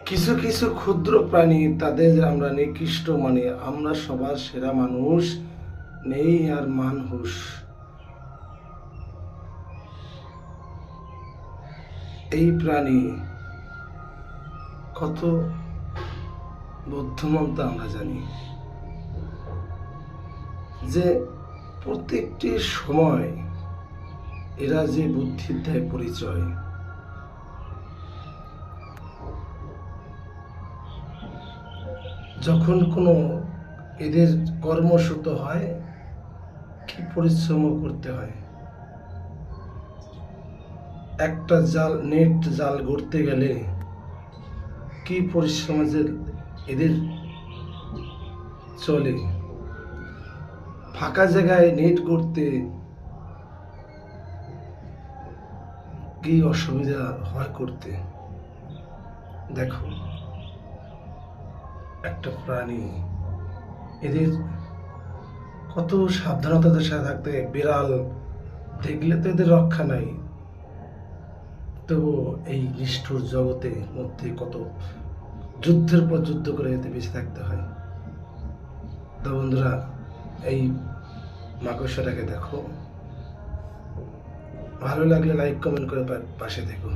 কিছু কিছু ক্ষুদ্র প্রাণী তাদের আমরা নিকৃষ্ট মানে আমরা সবার সেরা মানুষ নেই আর মানহুস। এই প্রাণী কত বুদ্ধিমান তা আমরা জানি, যে প্রত্যেকটি সময় এরা যে বুদ্ধির দেয় পরিচয়। যখন কোনো এদের কর্মসূত হয়, কি পরিশ্রম করতে হয়। একটা নেট জাল গড়তে গেলে কি পরিশ্রম যে এদের চলে। ফাঁকা জায়গায় নেট করতে কি অসুবিধা হয় করতে। দেখো, একটা প্রাণী এদের কত সাবধানতার সাথে থাকতে। বিড়াল দেখলে তো এদের রক্ষা নাই, তবু এই নিষ্ঠুর জগতের মধ্যে কত যুদ্ধের পর যুদ্ধ করে এতে বেঁচে থাকতে হয়। তো বন্ধুরা, এই মাকড়সাটাকে দেখো, ভালো লাগলে লাইক কমেন্ট করে পাশে দেখো।